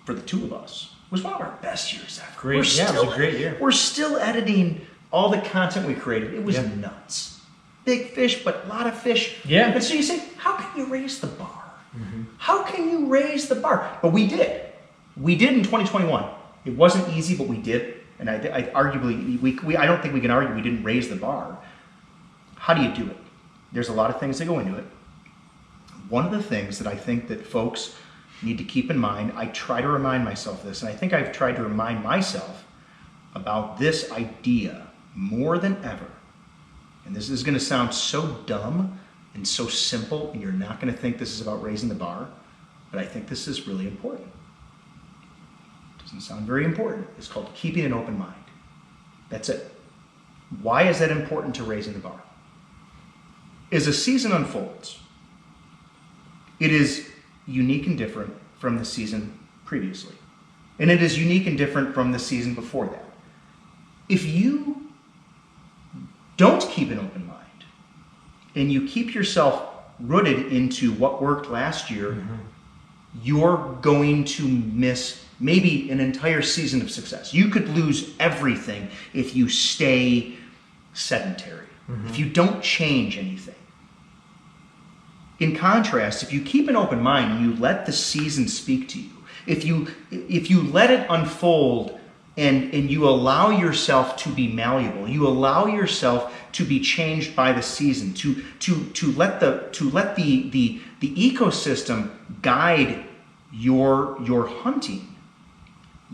for the two of us, was one of our best years ever. Great, it was a great year. We're still editing all the content we created. It was nuts. Big fish, but a lot of fish. Yeah. And so you say, how can you raise the bar? Mm-hmm. How can you raise the bar? But we did. We did in 2021. It wasn't easy, but we did. And I arguably, I don't think we can argue we didn't raise the bar. How do you do it? There's a lot of things that go into it. One of the things that I think that folks need to keep in mind, I try to remind myself of this, and I think I've tried to remind myself about this idea more than ever. And this is going to sound so dumb and so simple, and you're not going to think this is about raising the bar, but I think this is really important. It doesn't sound very important. It's called keeping an open mind. That's it. Why is that important to raising the bar? As a season unfolds, it is unique and different from the season previously. And it is unique and different from the season before that. If you don't keep an open mind and you keep yourself rooted into what worked last year, you're going to miss maybe an entire season of success. You could lose everything if you stay sedentary, if you don't change anything. In contrast, if you keep an open mind and you let the season speak to you, if you let it unfold and you allow yourself to be malleable, you allow yourself to be changed by the season, to let the ecosystem guide your hunting,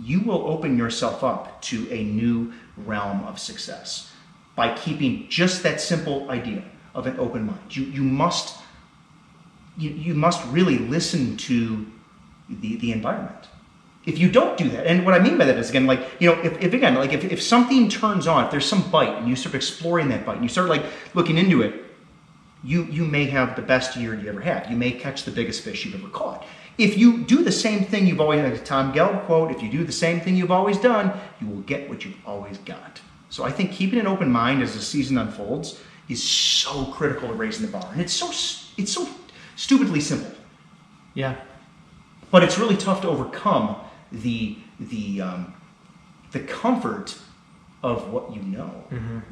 you will open yourself up to a new realm of success by keeping just that simple idea of an open mind. You must really listen to the environment. If you don't do that, and what I mean by that is, again, like, you know, if something turns on, if there's some bite and you start exploring that bite and you start like looking into it, you may have the best year you ever had. You may catch the biggest fish you've ever caught. If you do the same thing you've always, like a Tom Gelb quote, if you do the same thing you've always done, you will get what you've always got. So I think keeping an open mind as the season unfolds is so critical to raising the bar. And it's so stupidly simple. Yeah. But it's really tough to overcome the comfort of what you know.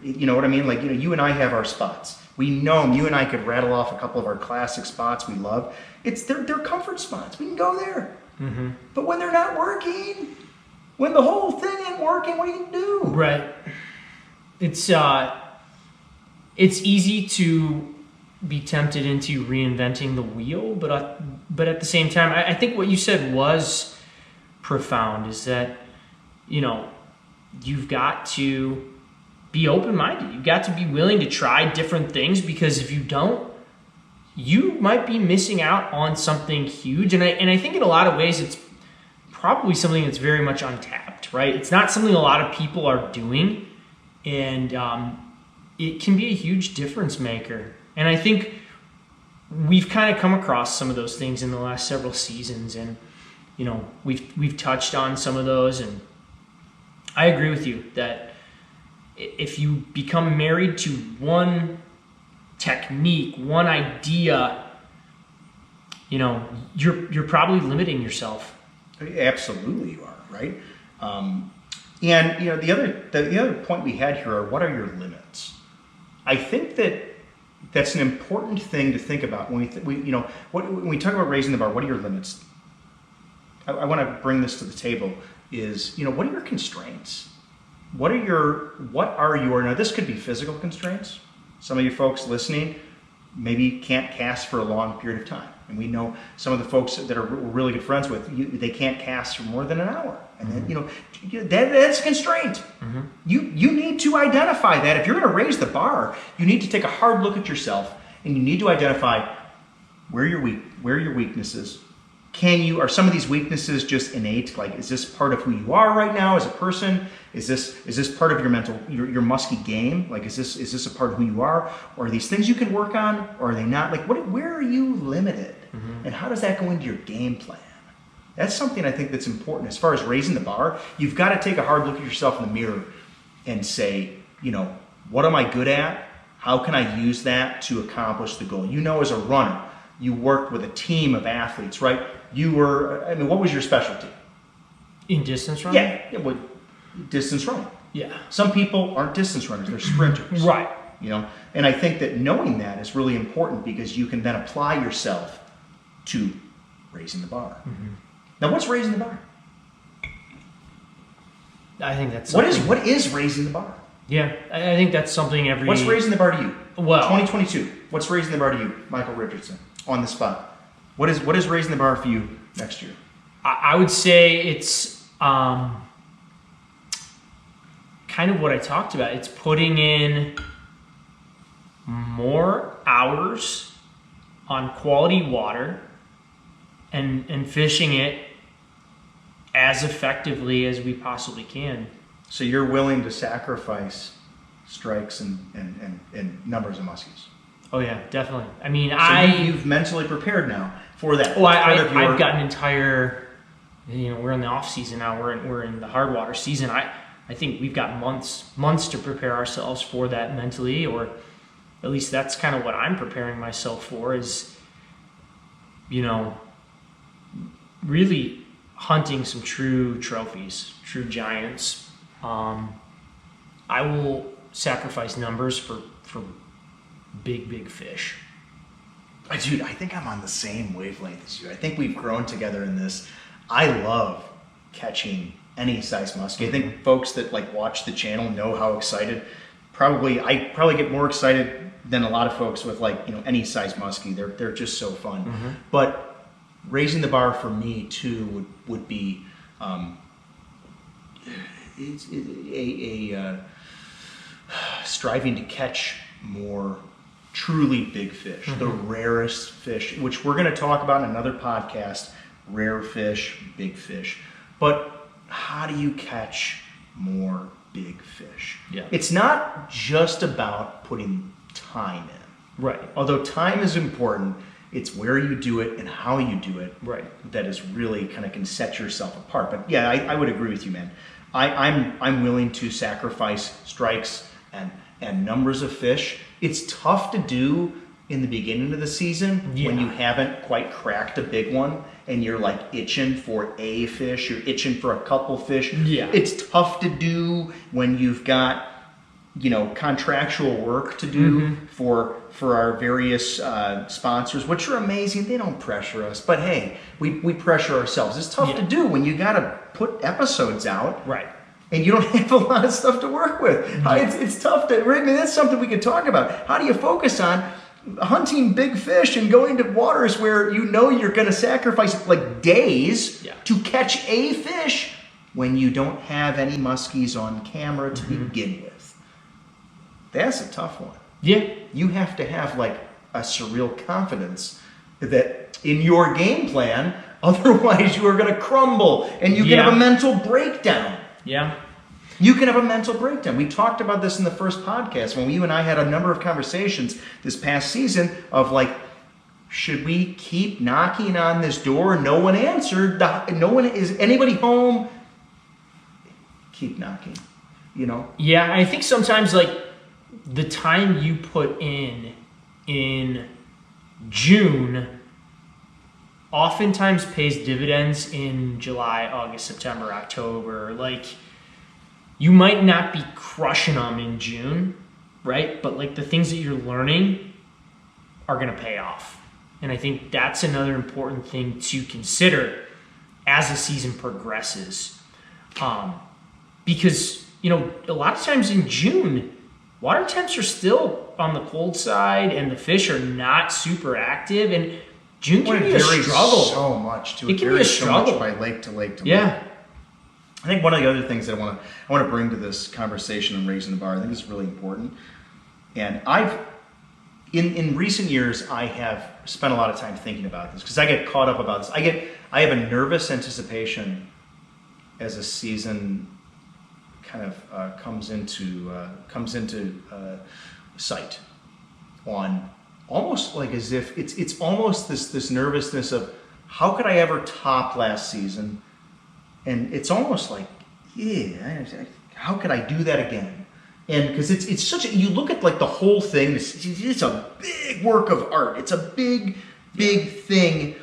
You know what I mean? Like, you know, you and I have our spots. We know them. You and I could rattle off a couple of our classic spots we love. They're comfort spots. We can go there. But when they're not working, when the whole thing ain't working, what do you do? Right. It's easy to be tempted into reinventing the wheel, but at the same time, I think what you said was profound. Is that you've got to be open-minded. You've got to be willing to try different things, because if you don't, you might be missing out on something huge. And I think in a lot of ways it's probably something that's very much untapped, right? It's not something a lot of people are doing, and it can be a huge difference maker. And I think we've kind of come across some of those things in the last several seasons, and we've touched on some of those, and I agree with you that if you become married to one technique, one idea, you're probably limiting yourself. Absolutely, you are, right? And the other point we had here are, what are your limits? I think that's an important thing to think about when when we talk about raising the bar. What are your limits? I want to bring this to the table. Is what are your constraints? What are your now? This could be physical constraints. Some of you folks listening maybe can't cast for a long period of time. And we know some of the folks that we're really good friends with, they can't cast for more than an hour. And then, that's a constraint. Mm-hmm. You need to identify that. If you're going to raise the bar, you need to take a hard look at yourself, and you need to identify where your weaknesses. Are some of these weaknesses just innate? Like, is this part of who you are right now as a person? Is this part of your musky game? Like, is this a part of who you are? Or are these things you can work on, or are they not? Like, where are you limited? Mm-hmm. And how does that go into your game plan? That's something I think that's important. As far as raising the bar, you've got to take a hard look at yourself in the mirror and say, what am I good at? How can I use that to accomplish the goal? As a runner, you worked with a team of athletes, right? What was your specialty? In distance running? Yeah, distance running. Yeah. Some people aren't distance runners, they're sprinters. Right. And I think that knowing that is really important, because you can then apply yourself to raising the bar. Mm-hmm. Now, what's raising the bar? I think that's what is raising the bar? Yeah, I think that's something What's raising the bar to you? Well, 2022. What's raising the bar to you, Michael Richardson, on the spot? What is raising the bar for you next year? I would say it's kind of what I talked about. It's putting in more hours on quality water and fishing it as effectively as we possibly can. So you're willing to sacrifice strikes and numbers of muskies? Oh yeah, definitely. I mean, you've mentally prepared now for that. Oh, I've got an entire. We're in the off season now. We're in the hard water season. I think we've got months to prepare ourselves for that mentally, or at least that's kind of what I'm preparing myself for. Is really hunting some true trophies, true giants. I will sacrifice numbers for big fish. Dude, I think I'm on the same wavelength as you. I think we've grown together in this. I love catching any size muskie. I think folks that watch the channel know how excited. I probably get more excited than a lot of folks with any size muskie. They're just so fun. Mm-hmm. But raising the bar for me too would be striving to catch more truly big fish, mm-hmm. the rarest fish, which we're going to talk about in another podcast, rare fish, big fish. But how do you catch more big fish? Yeah. It's not just about putting time in. Right. Although time is important, it's where you do it and how you do it right. that is really kind of can set yourself apart. But yeah, I would agree with you, man. I'm willing to sacrifice strikes and numbers of fish. It's tough to do in the beginning of the season when you haven't quite cracked a big one and you're itching for a fish, you're itching for a couple fish. Yeah. It's tough to do when you've got contractual work to do mm-hmm. for our various sponsors, which are amazing. They don't pressure us, but hey, we pressure ourselves. It's tough to do when you got to put episodes out. Right. And you don't have a lot of stuff to work with. It's tough to. I mean, that's something we could talk about. How do you focus on, hunting big fish and going to waters where you know you're going to sacrifice like days to catch a fish when you don't have any muskies on camera to begin with. That's a tough one. Yeah. You have to have like a surreal confidence that in your game plan, otherwise you are going to crumble and you can have a mental breakdown. Yeah. You can have a mental breakdown. We talked about this in the first podcast when you and I had a number of conversations this past season of like, should we keep knocking on this door? No one answered. Is anybody home? Keep knocking, you know? Yeah, I think sometimes like the time you put in June oftentimes pays dividends in July, August, September, October. Like, you might not be crushing them in June, right? But like the things that you're learning are going to pay off. And I think that's another important thing to consider as the season progresses. Because, you know, a lot of times in June, water temps are still on the cold side and the fish are not super active. And June can be a struggle. So much to it can be a struggle so much by lake to lake to lake. I think one of the other things that I want to bring to this conversation on raising the bar, I think is really important. And I've in recent years I have spent a lot of time thinking about this because I get caught up about this. I have a nervous anticipation as a season kind of comes into sight on almost like as if it's almost this nervousness of how could I ever top last season. And it's almost like, how could I do that again? And because it's such a, you look at like the whole thing, it's a big work of art. It's a big thing.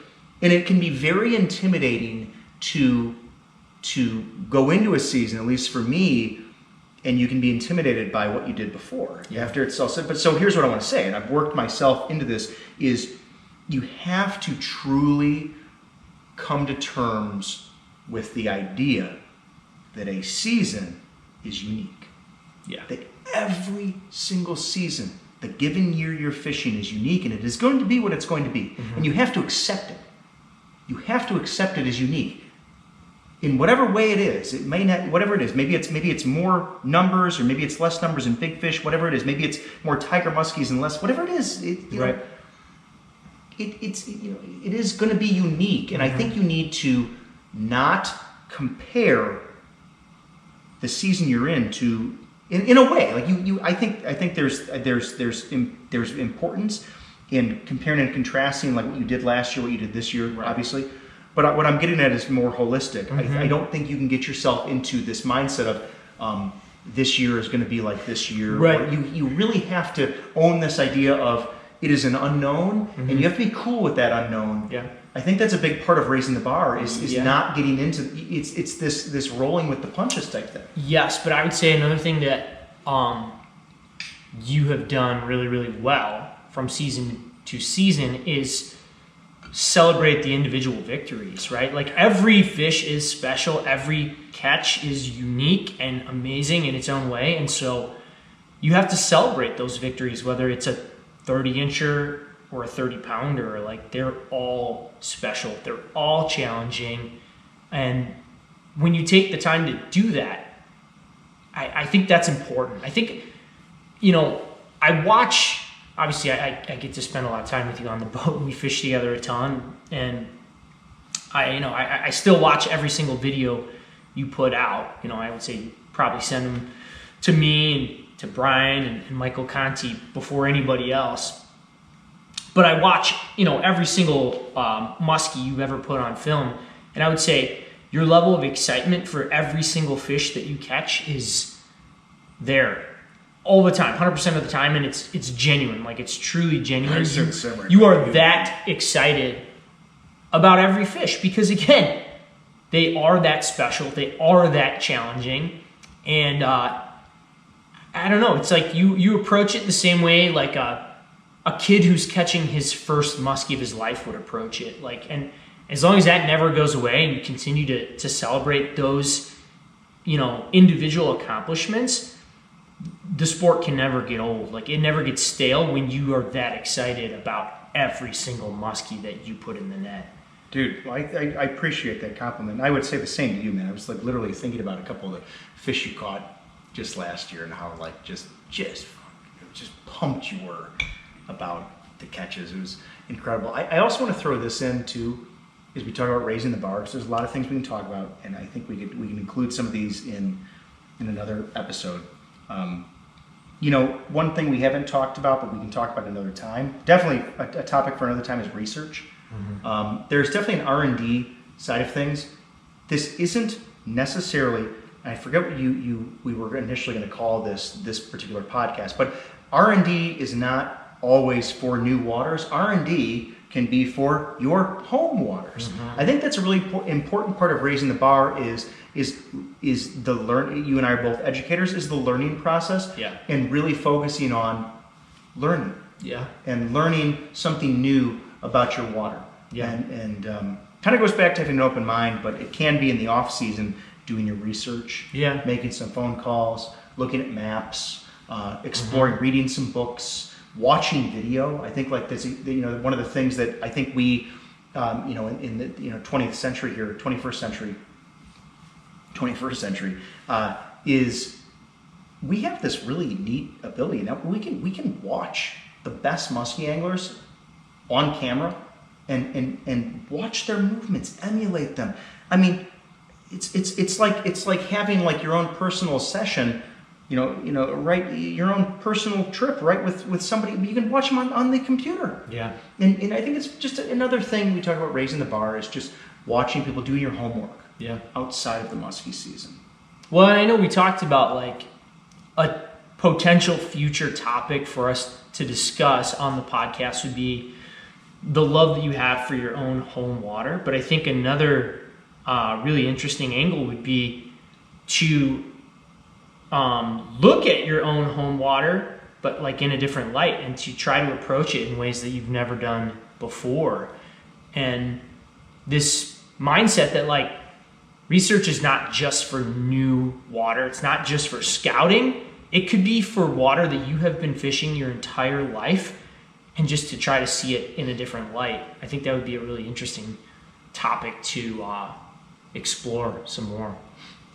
And it can be very intimidating to go into a season, at least for me, and you can be intimidated by what you did before. After it's all said. But so here's what I want to say, and I've worked myself into this, is you have to truly come to terms with the idea that a season is unique. That every single season, the given year you're fishing is unique, and it is going to be what it's going to be. And you have to accept it. You have to accept it as unique. In whatever way it is, it may not, whatever it is, maybe it's more numbers, or maybe it's less numbers in big fish, whatever it is, maybe it's more tiger muskies and less, whatever it is, it is going to be unique. And I think you need to not compare the season you're in to, in a way, like I think there's importance in comparing and contrasting, like what you did last year, what you did this year, obviously. But what I'm getting at is more holistic. I don't think you can get yourself into this mindset of this year is going to be like this year. Right. You really have to own this idea of it is an unknown, and you have to be cool with that unknown. I think that's a big part of raising the bar is not getting into it's this rolling with the punches type thing. Yes, but I would say another thing that you have done really, really well from season to season is celebrate the individual victories, right? Like every fish is special, every catch is unique and amazing in its own way, and so you have to celebrate those victories, whether it's a 30-incher or a 30-pounder. Like, they're all special, they're all challenging, and when you take the time to do that, I think that's important. I think, I watch. Obviously, I get to spend a lot of time with you on the boat. We fish together a ton, and I still watch every single video you put out. I would say probably send them to me and to Brian and Michael Conti before anybody else. But I watch, every single muskie you've ever put on film, and I would say your level of excitement for every single fish that you catch is there. All the time, 100% of the time, and it's genuine. Like, it's truly genuine. You are that excited about every fish because, again, they are that special. They are that challenging, and I don't know. It's like you approach it the same way like a kid who's catching his first muskie of his life would approach it. Like, and as long as that never goes away, and you continue to celebrate those, individual accomplishments, the sport can never get old. Like, it never gets stale when you are that excited about every single muskie that you put in the net. Dude, well, I appreciate that compliment. I would say the same to you, man. I was like literally thinking about a couple of the fish you caught just last year and how like just pumped you were about the catches. It was incredible. I also want to throw this in too, as we talk about raising the bar, because there's a lot of things we can talk about, and I think we can include some of these in another episode. You know, one thing we haven't talked about, but we can talk about another time, definitely a topic for another time, is research. There's definitely an R&D side of things. This isn't necessarily, I forget what we were initially going to call this particular podcast, but R&D is not always for new waters. R&D can be for your home waters. I think that's a really important part of raising the bar is the learn. You and I are both educators. Is the learning process, and really focusing on learning, and learning something new about your water, and kind of goes back to having an open mind, but it can be in the off season doing your research, making some phone calls, looking at maps, exploring, reading some books. Watching video, I think like this, you know, one of the things that I think we, you know, in the 20th century here, 21st century, is we have this really neat ability now. We can watch the best muskie anglers on camera and watch their movements, emulate them. I mean, it's like having like your own personal session. You know, right? Your own personal trip, right? With somebody, you can watch them on the computer. And I think it's just another thing we talk about raising the bar is just watching people doing your homework. Outside of the muskie season. Well, I know we talked about like a potential future topic for us to discuss on the podcast would be the love that you have for your own home water. But I think another really interesting angle would be to look at your own home water, but like in a different light, and to try to approach it in ways that you've never done before. And this mindset that like research is not just for new water, it's not just for scouting, it could be for water that you have been fishing your entire life, and just to try to see it in a different light. I think that would be a really interesting topic to explore some more.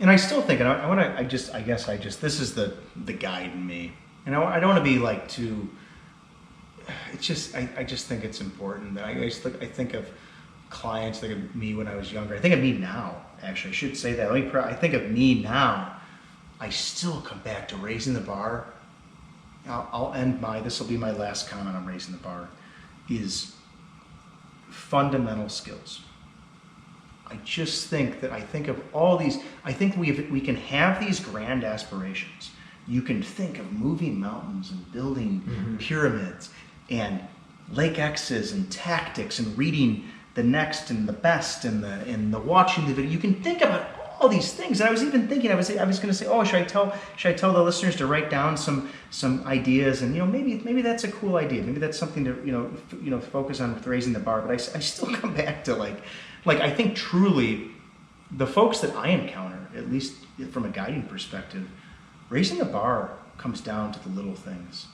And I still think, and I guess this is the guide in me, and I don't want to be like too. It's just I just think it's important that I think of clients, think of me when I was younger. I think of me now. Actually, I should say that. I think of me now. I still come back to raising the bar. I'll end this will be my last comment on raising the bar. Is fundamental skills. I just think that I think of all these. I think we can have these grand aspirations. You can think of moving mountains and building pyramids and lake X's and tactics and reading the next and the best and the watching the video. You can think about all these things. And I was even thinking I was going to say, oh, should I tell the listeners to write down some ideas, and maybe that's a cool idea. Maybe that's something to focus on with raising the bar. But I still come back to like I think truly the folks that I encounter, at least from a guiding perspective, raising the bar comes down to the little things.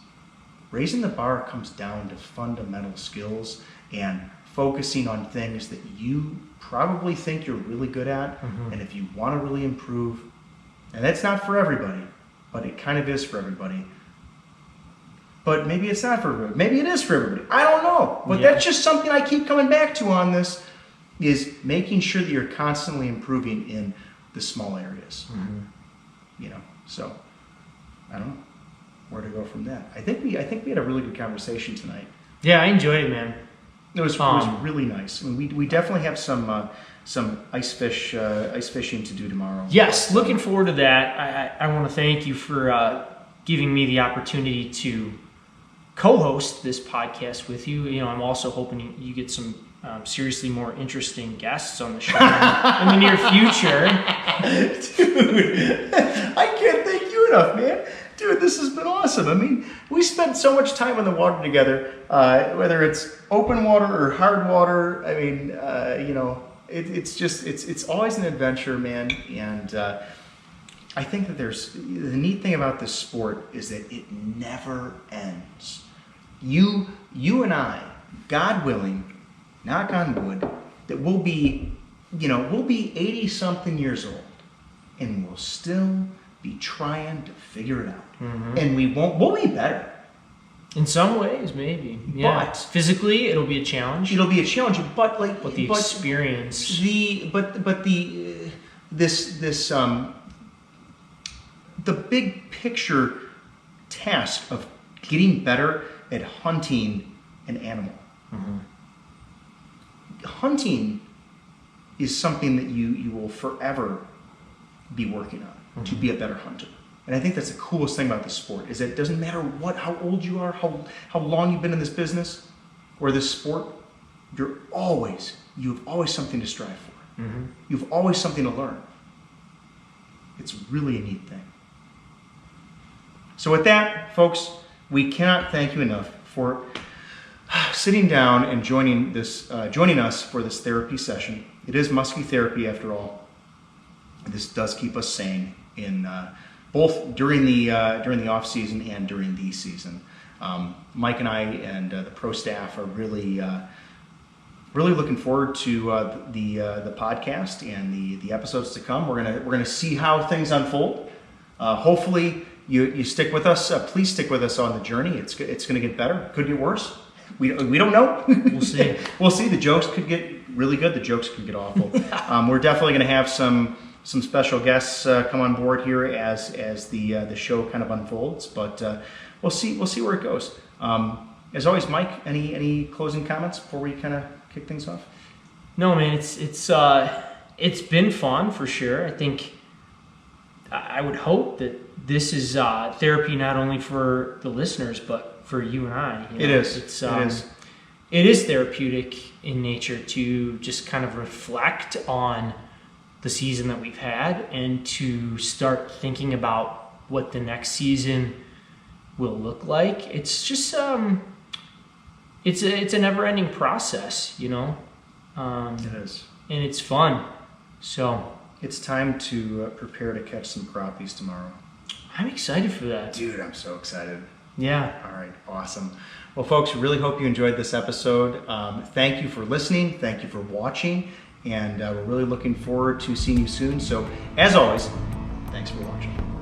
Raising the bar comes down to fundamental skills and focusing on things that you probably think you're really good at, and if you want to really improve, and that's not for everybody, but it kind of is for everybody. But maybe it's not for everybody. Maybe it is for everybody. I don't know. But that's just something I keep coming back to on this, is making sure that you're constantly improving in the small areas. So I don't know where to go from that. I think we had a really good conversation tonight. Yeah, I enjoyed it, man. It was really nice. I mean, we definitely have some ice fishing to do tomorrow. Yes, looking forward to that. I want to thank you for giving me the opportunity to co-host this podcast with you. I'm also hoping you get some seriously more interesting guests on the show in the near future. Dude, I can't thank you enough, man. Dude, this has been awesome. I mean, we spent so much time on the water together, whether it's open water or hard water. I mean, it's always an adventure, man. And I think that the neat thing about this sport is that it never ends. You and I, God willing, knock on wood, that we'll be 80 something years old, and we'll still be trying to figure it out. Mm-hmm. And we'll be better. In some ways, maybe. Yeah. But physically, it'll be a challenge. It'll be a challenge, but the experience. The big picture task of getting better at hunting an animal. Mm-hmm. Hunting is something that you will forever be working on, mm-hmm. to be a better hunter. And I think that's the coolest thing about the sport, is that it doesn't matter how old you are, how long you've been in this business or this sport, you have always something to strive for. Mm-hmm. You have always something to learn. It's really a neat thing. So with that, folks, we cannot thank you enough for sitting down and joining us for this therapy session. It is musky therapy after all. This does keep us sane in both during the off season and during the season. Mike and I and the pro staff are really looking forward to the podcast and the episodes to come. We're gonna see how things unfold. Hopefully you stick with us. Please stick with us on the journey. It's gonna get better. Could get worse. We don't know. We'll see. We'll see. The jokes could get really good. The jokes could get awful. We're definitely gonna have some special guests come on board here as the show kind of unfolds, but we'll see where it goes. As always, Mike, any closing comments before we kind of kick things off? No, man, it's been fun for sure. I think I would hope that this is therapy not only for the listeners but for you and I. You know? It is. It is therapeutic in nature to just kind of reflect on the season that we've had and to start thinking about what the next season will look like. It's just it's a never-ending process, you know. It is, and it's fun. So it's time to prepare to catch some crappies tomorrow. I'm excited for that, dude. I'm so excited. Yeah. All right. Awesome. Well, folks, really hope you enjoyed this episode. Thank you for listening. Thank you for watching. And we're really looking forward to seeing you soon. So, as always, thanks for watching.